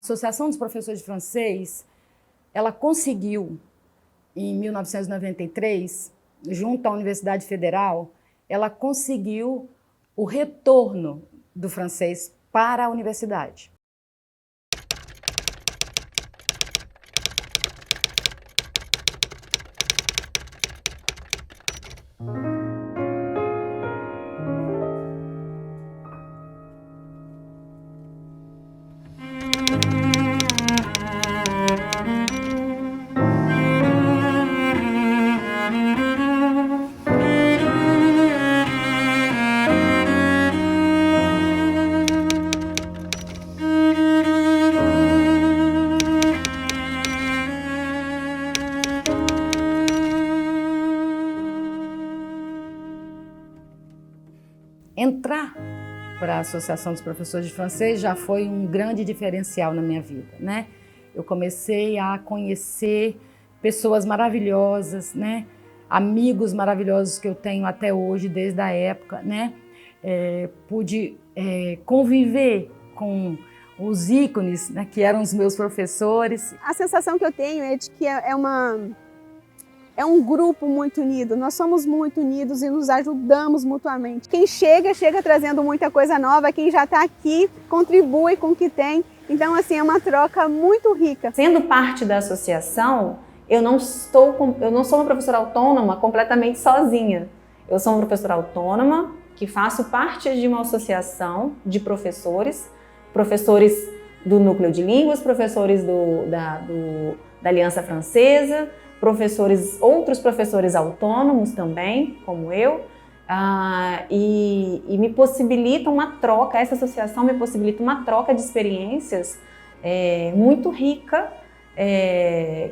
A Associação dos Professores de Francês, ela conseguiu, em 1993, junto à Universidade Federal, ela conseguiu o retorno do francês para a universidade. Entrar para a Associação dos Professores de Francês já foi um grande diferencial na minha vida, né? Eu comecei a conhecer pessoas maravilhosas, né? Amigos maravilhosos que eu tenho até hoje, desde a época, né? Pude conviver com os ícones, né, que eram os meus professores. A sensação que eu tenho é de que é um grupo muito unido, nós somos muito unidos e nos ajudamos mutuamente. Quem chega trazendo muita coisa nova, quem já está aqui contribui com o que tem. Então, assim, é uma troca muito rica. Sendo parte da associação, eu não sou uma professora autônoma completamente sozinha. Eu sou uma professora autônoma que faço parte de uma associação de professores do Núcleo de Línguas, professores da Aliança Francesa, outros professores autônomos também, como eu, e me possibilita uma troca, essa associação me possibilita uma troca de experiências muito rica,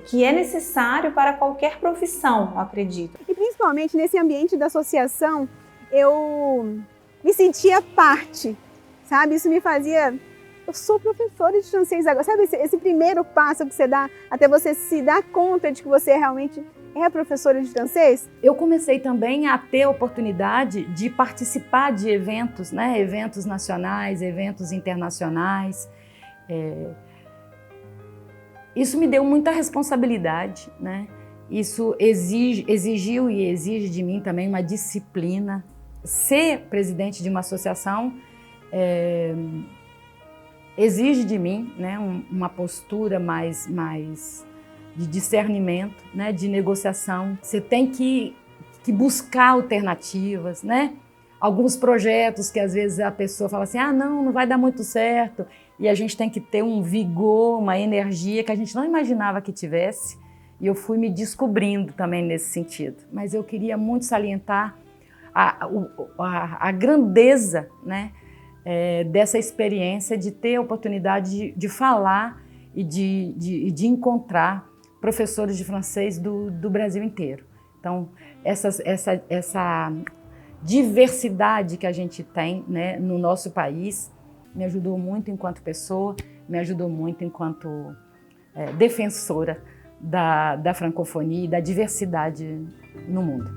que é necessário para qualquer profissão, eu acredito. E principalmente nesse ambiente da associação, eu me sentia parte, sabe? Isso me fazia... Eu sou professora de francês agora, sabe esse primeiro passo que você dá até você se dar conta de que você realmente é professora de francês? Eu comecei também a ter a oportunidade de participar de eventos, né? Eventos nacionais, eventos internacionais. Isso me deu muita responsabilidade, né? Isso exigiu e exige de mim também uma disciplina. Ser presidente de uma associação exige de mim, né, uma postura mais de discernimento, né, de negociação. Você tem que buscar alternativas, né? Alguns projetos que às vezes a pessoa fala assim, não vai dar muito certo, e a gente tem que ter um vigor, uma energia que a gente não imaginava que tivesse, e eu fui me descobrindo também nesse sentido. Mas eu queria muito salientar a grandeza, né, dessa experiência de ter a oportunidade de falar e de encontrar professores de francês do Brasil inteiro. Então, essa diversidade que a gente tem, né, no nosso país me ajudou muito enquanto pessoa, me ajudou muito enquanto defensora da francofonia e da diversidade no mundo.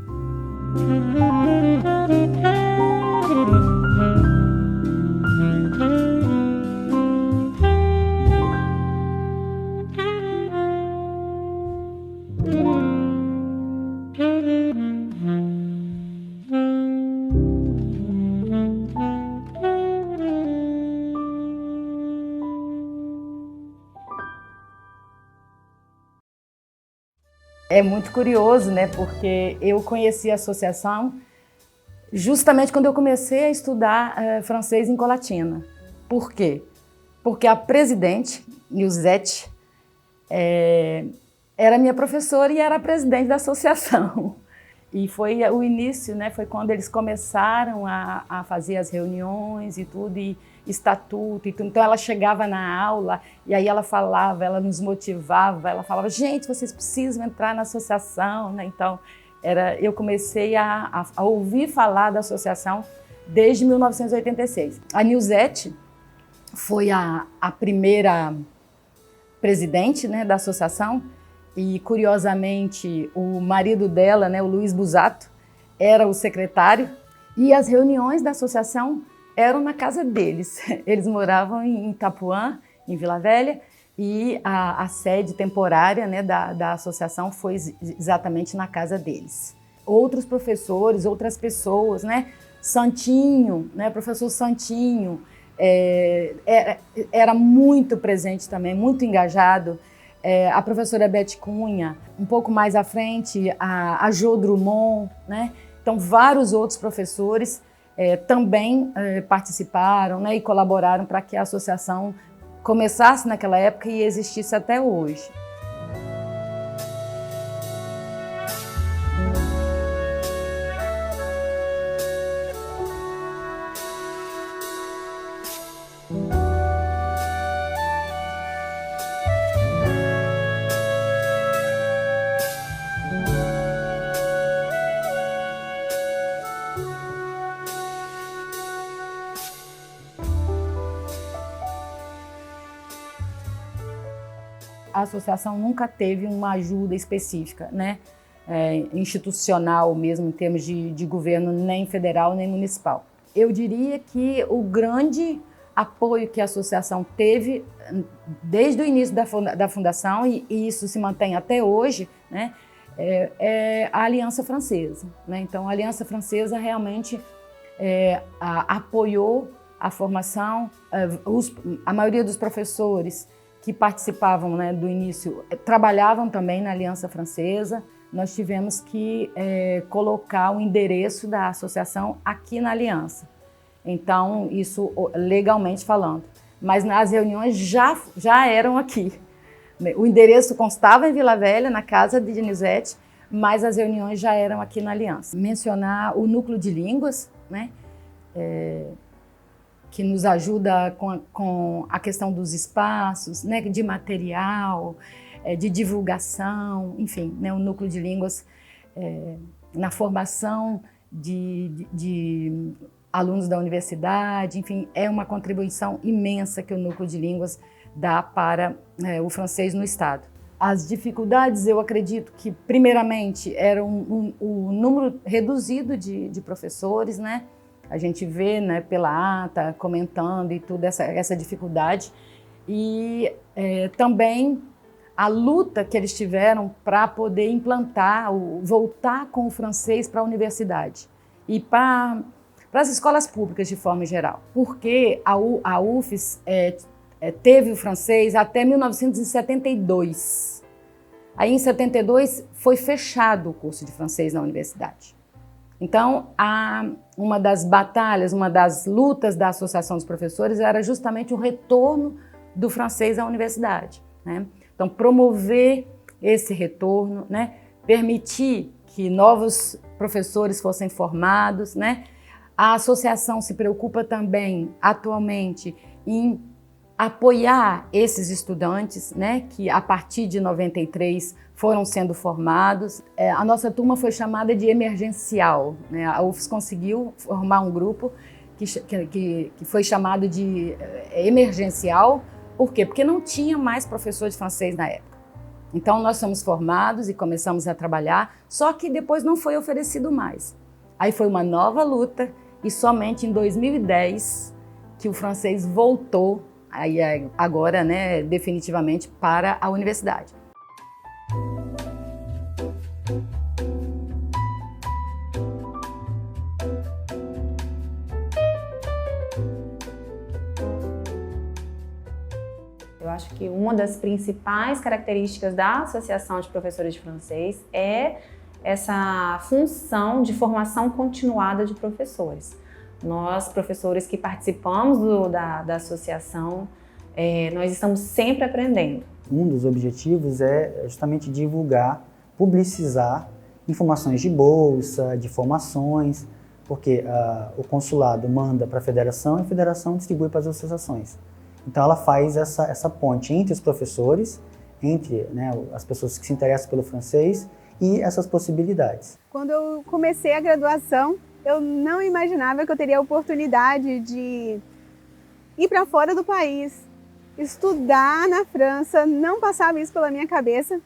É muito curioso, né? Porque eu conheci a associação justamente quando eu comecei a estudar francês em Colatina. Por quê? Porque a presidente, Nilzete, era minha professora e era a presidente da associação. E foi o início, né? Foi quando eles começaram a fazer as reuniões e tudo, e estatuto e tudo. Então ela chegava na aula e aí ela falava, ela nos motivava, ela falava, gente, vocês precisam entrar na associação, né? Então eu comecei a ouvir falar da associação desde 1986. A Nilzete foi a primeira presidente, né, da associação, e curiosamente o marido dela, né, o Luiz Busato, era o secretário, e as reuniões da associação eram na casa deles. Eles moravam em Itapuã em Vila Velha, e a sede temporária, né, da associação foi exatamente na casa deles. Outros professores, outras pessoas, né? Santinho, né, professor Santinho, era muito presente também, muito engajado. A professora Beth Cunha, um pouco mais à frente, a Jo Drummond, né? Então, vários outros professores também participaram, né, e colaboraram para que a associação começasse naquela época e existisse até hoje. A associação nunca teve uma ajuda específica, né, institucional mesmo, em termos de governo, nem federal, nem municipal. Eu diria que o grande apoio que a associação teve desde o início da fundação, e isso se mantém até hoje, né, é a Aliança Francesa, né? Então, a Aliança Francesa realmente apoiou a formação, a maioria dos professores que participavam, né, do início, trabalhavam também na Aliança Francesa. Nós tivemos que colocar o endereço da associação aqui na Aliança. Então, isso legalmente falando. Mas nas reuniões já eram aqui. O endereço constava em Vila Velha, na casa de Dinizete, mas as reuniões já eram aqui na Aliança. Mencionar o Núcleo de Línguas, né, que nos ajuda com a questão dos espaços, né, de material, de divulgação, enfim, né, o Núcleo de Línguas na formação de alunos da universidade, enfim, é uma contribuição imensa que o Núcleo de Línguas dá para o francês no Estado. As dificuldades, eu acredito que, primeiramente, era o número reduzido de professores, né? A gente vê, né, pela ata, comentando e tudo essa dificuldade. E também a luta que eles tiveram para poder implantar, voltar com o francês para a universidade e para as escolas públicas de forma geral. Porque a UFES teve o francês até 1972. Aí, em 72, foi fechado o curso de francês na universidade. Então, uma das batalhas, uma das lutas da Associação dos Professores era justamente o retorno do francês à universidade, né? Então, promover esse retorno, né? Permitir que novos professores fossem formados, né? A associação se preocupa também, atualmente, em apoiar esses estudantes, né, que a partir de 93 foram sendo formados. A nossa turma foi chamada de emergencial, né? A UFES conseguiu formar um grupo que foi chamado de emergencial. Por quê? Porque não tinha mais professor de francês na época. Então, nós fomos formados e começamos a trabalhar, só que depois não foi oferecido mais. Aí foi uma nova luta e somente em 2010 que o francês voltou aí agora, né, definitivamente para a universidade. Eu acho que uma das principais características da Associação de Professores de Francês é essa função de formação continuada de professores. Nós, professores que participamos da associação, nós estamos sempre aprendendo. Um dos objetivos é justamente divulgar, publicizar informações de bolsa, de formações, porque o consulado manda para a federação e a federação distribui para as associações. Então ela faz essa ponte entre os professores, entre, né, as pessoas que se interessam pelo francês e essas possibilidades. Quando eu comecei a graduação, eu não imaginava que eu teria a oportunidade de ir para fora do país, estudar na França, não passava isso pela minha cabeça.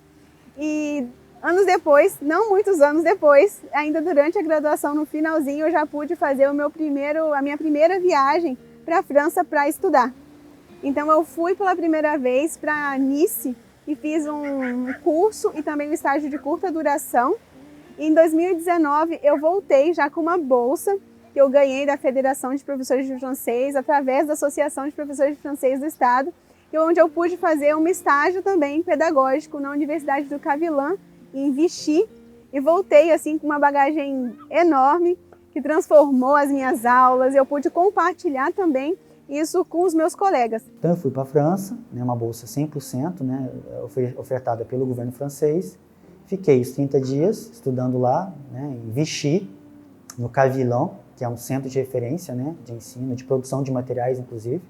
E anos depois, não muitos anos depois, ainda durante a graduação, no finalzinho, eu já pude fazer a minha primeira viagem para a França para estudar. Então eu fui pela primeira vez para Nice e fiz um curso e também um estágio de curta duração. E em 2019 eu voltei já com uma bolsa que eu ganhei da Federação de Professores de Francês, através da Associação de Professores de Francês do Estado, onde eu pude fazer um estágio também pedagógico na Universidade do Cavilã, em Vichy, e voltei assim com uma bagagem enorme, que transformou as minhas aulas. Eu pude compartilhar também isso com os meus colegas. Então eu fui para a França, né, uma bolsa 100%, né, ofertada pelo governo francês. Fiquei os 30 dias estudando lá, né, em Vichy, no Cavilã, que é um centro de referência, né, de ensino, de produção de materiais, inclusive.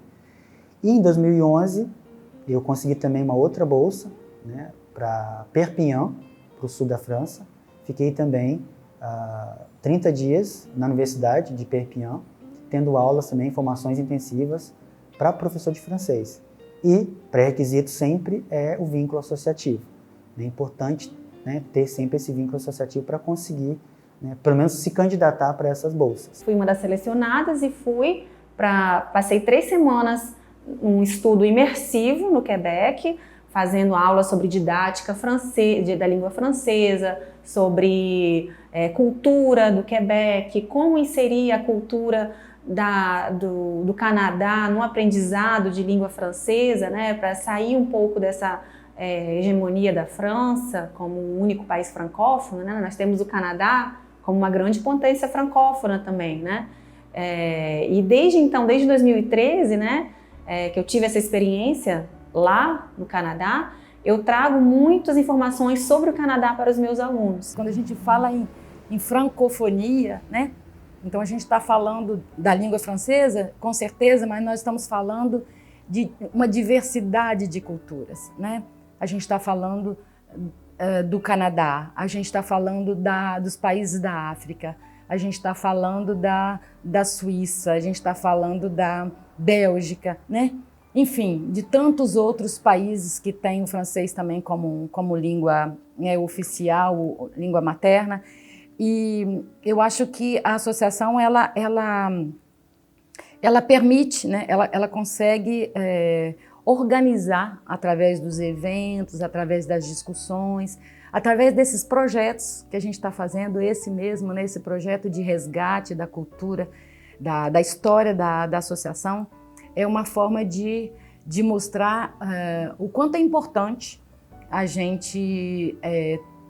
E em 2011 eu consegui também uma outra bolsa, né, para Perpignan, para o sul da França. Fiquei também 30 dias na Universidade de Perpignan, tendo aulas também, formações intensivas para professor de francês. E pré-requisito sempre é o vínculo associativo. É importante, né, ter sempre esse vínculo associativo para conseguir, né, pelo menos se candidatar para essas bolsas. Fui uma das selecionadas e passei 3 semanas um estudo imersivo no Quebec, fazendo aulas sobre didática da língua francesa, sobre cultura do Quebec, como inserir a cultura do Canadá no aprendizado de língua francesa, né, para sair um pouco dessa hegemonia da França como o único país francófono, né? Nós temos o Canadá como uma grande potência francófona também, né? E desde 2013, né, que eu tive essa experiência lá no Canadá, eu trago muitas informações sobre o Canadá para os meus alunos. Quando a gente fala em francofonia, né? Então a gente está falando da língua francesa, com certeza, mas nós estamos falando de uma diversidade de culturas, né? A gente está falando do Canadá, a gente está falando dos países da África, a gente está falando da Suíça, a gente está falando da Bélgica, né? Enfim, de tantos outros países que têm o francês também como língua, né, oficial, língua materna. E eu acho que a associação ela permite, né, ela consegue organizar através dos eventos, através das discussões, através desses projetos que a gente está fazendo, esse projeto de resgate da cultura, da história da associação, é uma forma de mostrar o quanto é importante a gente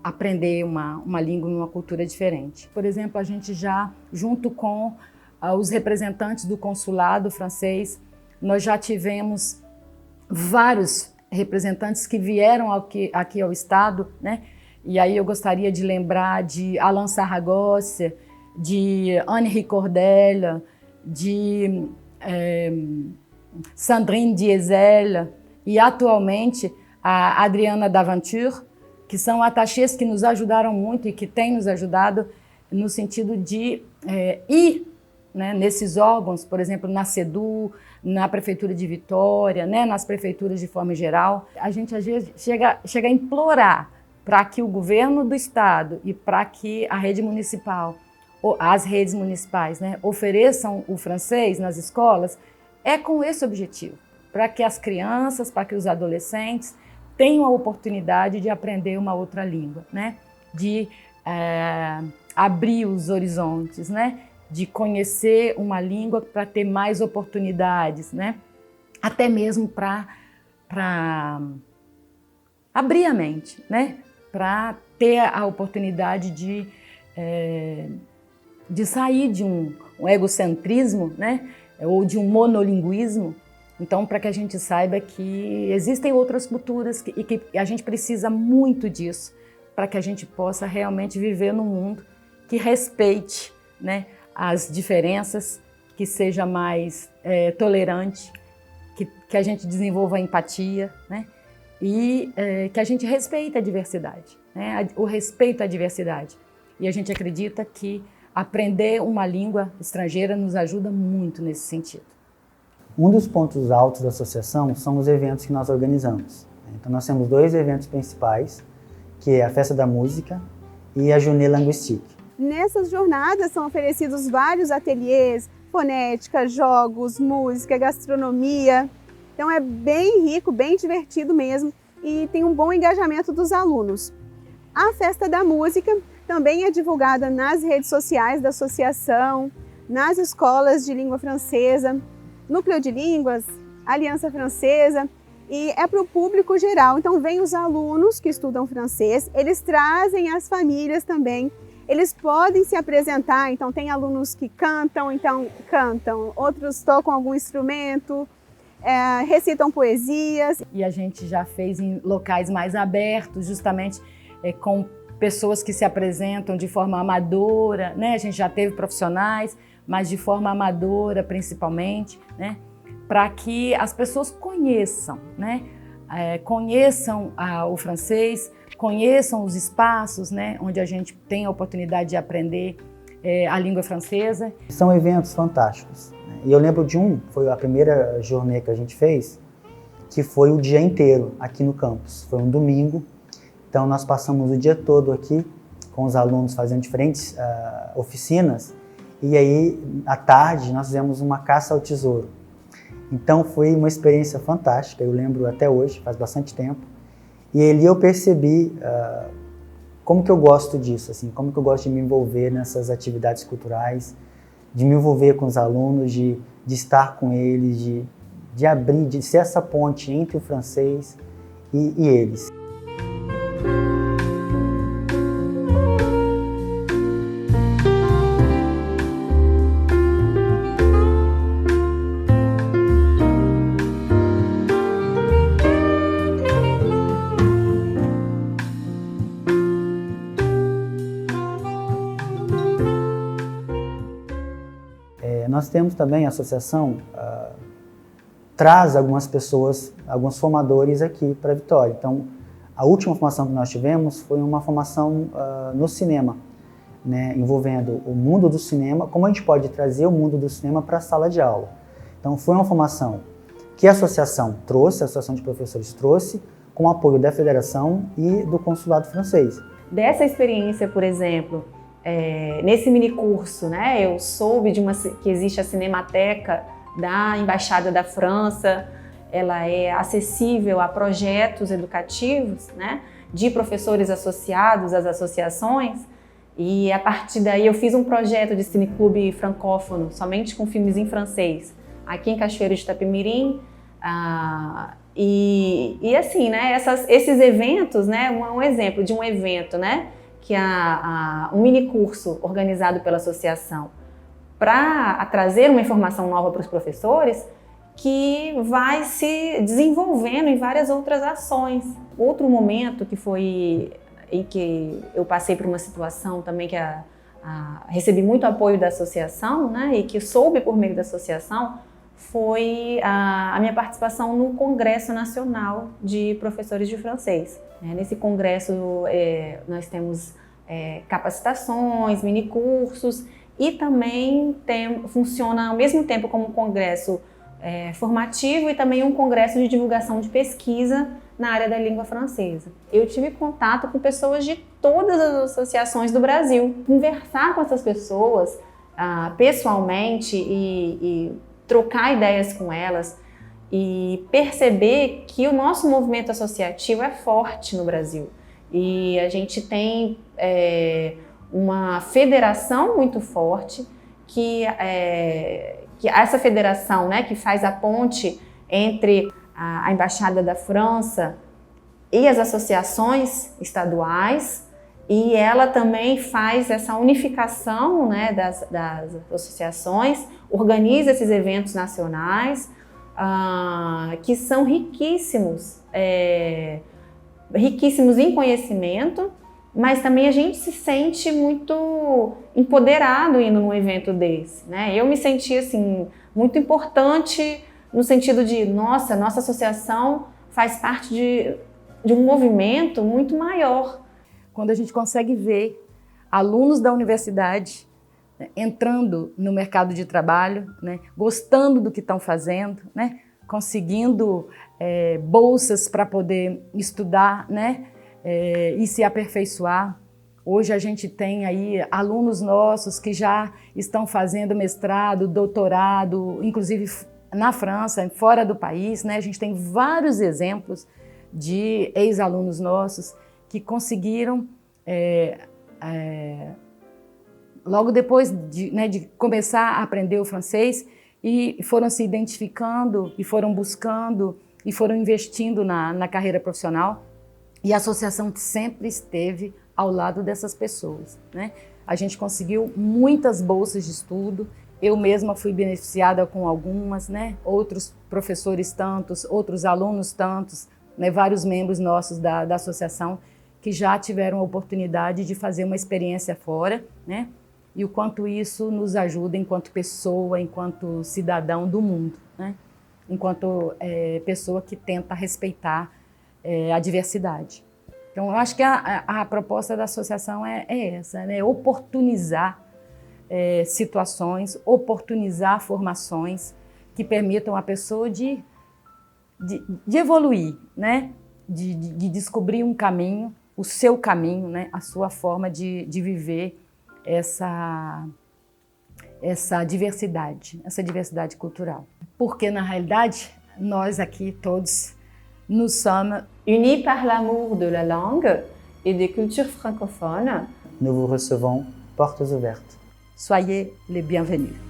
aprender uma língua e uma cultura diferente. Por exemplo, a gente já, junto com os representantes do consulado francês, nós já tivemos vários representantes que vieram aqui ao Estado, né? E aí eu gostaria de lembrar de Alain Saragosse, de Anne Cordel, de Sandrine Diesel e atualmente a Adriana Daventure, que são attachés que nos ajudaram muito e que têm nos ajudado no sentido de ir, né, nesses órgãos, por exemplo, na CEDU, na Prefeitura de Vitória, né, nas prefeituras de forma geral. A gente às vezes chega a implorar para que o governo do Estado e para que a rede municipal, as redes municipais, né, ofereçam o francês nas escolas, com esse objetivo, para que as crianças, para que os adolescentes tenham a oportunidade de aprender uma outra língua, né, de abrir os horizontes, né, de conhecer uma língua para ter mais oportunidades, né, até mesmo para abrir a mente, né, para ter a oportunidade de sair de um egocentrismo, né, ou de um monolinguismo. Então, para que a gente saiba que existem outras culturas e que a gente precisa muito disso para que a gente possa realmente viver num mundo que respeite, né, as diferenças, que seja mais tolerante, que a gente desenvolva a empatia, né, e que a gente respeite a diversidade, né, o respeito à diversidade. E a gente acredita que aprender uma língua estrangeira nos ajuda muito nesse sentido. Um dos pontos altos da associação são os eventos que nós organizamos. Então nós temos 2 eventos principais, que é a Festa da Música e a Journée Linguistique. Nessas jornadas são oferecidos vários ateliês, fonética, jogos, música, gastronomia. Então é bem rico, bem divertido mesmo e tem um bom engajamento dos alunos. A Festa da Música também é divulgada nas redes sociais da associação, nas escolas de língua francesa, Núcleo de Línguas, Aliança Francesa, e é para o público geral. Então vem os alunos que estudam francês, eles trazem as famílias também, eles podem se apresentar, então tem alunos que cantam, outros tocam algum instrumento, recitam poesias. E a gente já fez em locais mais abertos, justamente com pessoas que se apresentam de forma amadora, né? A gente já teve profissionais, mas de forma amadora principalmente, né? Para que as pessoas conheçam, né? Conheçam o francês, conheçam os espaços, né? Onde a gente tem a oportunidade de aprender a língua francesa. São eventos fantásticos, né? E eu lembro de foi a primeira journée que a gente fez, que foi o dia inteiro aqui no campus. Foi um domingo, então nós passamos o dia todo aqui com os alunos fazendo diferentes oficinas, e aí à tarde nós fizemos uma caça ao tesouro. Então foi uma experiência fantástica, eu lembro até hoje, faz bastante tempo, e ali eu percebi como que eu gosto disso, assim, como que eu gosto de me envolver nessas atividades culturais, de me envolver com os alunos, de estar com eles, de abrir, de ser essa ponte entre o francês e eles. Nós temos também, a associação traz algumas pessoas, alguns formadores aqui para Vitória. Então, a última formação que nós tivemos foi uma formação no cinema, né, envolvendo o mundo do cinema, como a gente pode trazer o mundo do cinema para a sala de aula. Então, foi uma formação que a associação trouxe, a Associação de Professores trouxe, com o apoio da Federação e do Consulado Francês. Dessa experiência, por exemplo, nesse minicurso, né, eu soube que existe a Cinemateca da Embaixada da França. Ela é acessível a projetos educativos, né, de professores associados às associações, e a partir daí eu fiz um projeto de cineclube francófono, somente com filmes em francês, aqui em Cachoeiro de Itapemirim. E assim, né, esses eventos, né, um exemplo de um evento, né, que um minicurso organizado pela associação para trazer uma informação nova para os professores, que vai se desenvolvendo em várias outras ações. Outro momento que foi em que eu passei por uma situação também que recebi muito apoio da associação, né, e que soube por meio da associação, foi a minha participação no Congresso Nacional de Professores de Francês. Nesse congresso nós temos capacitações, minicursos, e também funciona ao mesmo tempo como um congresso formativo e também um congresso de divulgação de pesquisa na área da língua francesa. Eu tive contato com pessoas de todas as associações do Brasil. Conversar com essas pessoas pessoalmente e trocar ideias com elas e perceber que o nosso movimento associativo é forte no Brasil. E a gente tem uma federação muito forte, que essa federação, né, que faz a ponte entre a Embaixada da França e as associações estaduais, e ela também faz essa unificação, né, das associações, organiza esses eventos nacionais, que são riquíssimos, riquíssimos em conhecimento, mas também a gente se sente muito empoderado indo num evento desse, né? Eu me senti assim, muito importante no sentido de, nossa associação faz parte de um movimento muito maior. Quando a gente consegue ver alunos da universidade, né, entrando no mercado de trabalho, né, gostando do que estão fazendo, né, conseguindo bolsas para poder estudar, né, e se aperfeiçoar. Hoje a gente tem aí alunos nossos que já estão fazendo mestrado, doutorado, inclusive na França, fora do país, né? A gente tem vários exemplos de ex-alunos nossos que conseguiram, logo depois de começar a aprender o francês, e foram se identificando, e foram buscando, e foram investindo na carreira profissional. E a associação sempre esteve ao lado dessas pessoas, né? A gente conseguiu muitas bolsas de estudo, eu mesma fui beneficiada com algumas, né? Outros professores tantos, outros alunos tantos, né? Vários membros nossos da associação que já tiveram a oportunidade de fazer uma experiência fora, né? E o quanto isso nos ajuda enquanto pessoa, enquanto cidadão do mundo, né? Enquanto pessoa que tenta respeitar a diversidade. Então, eu acho que a proposta da associação é essa, né? Oportunizar situações, oportunizar formações que permitam a pessoa de evoluir, né? De descobrir um caminho, o seu caminho, né? A sua forma de viver essa diversidade cultural. Porque, na realidade, nós aqui todos, nous sommes unis par l'amour de la langue et des cultures francophones. Nous vous recevons portes ouvertes. Soyez les bienvenus.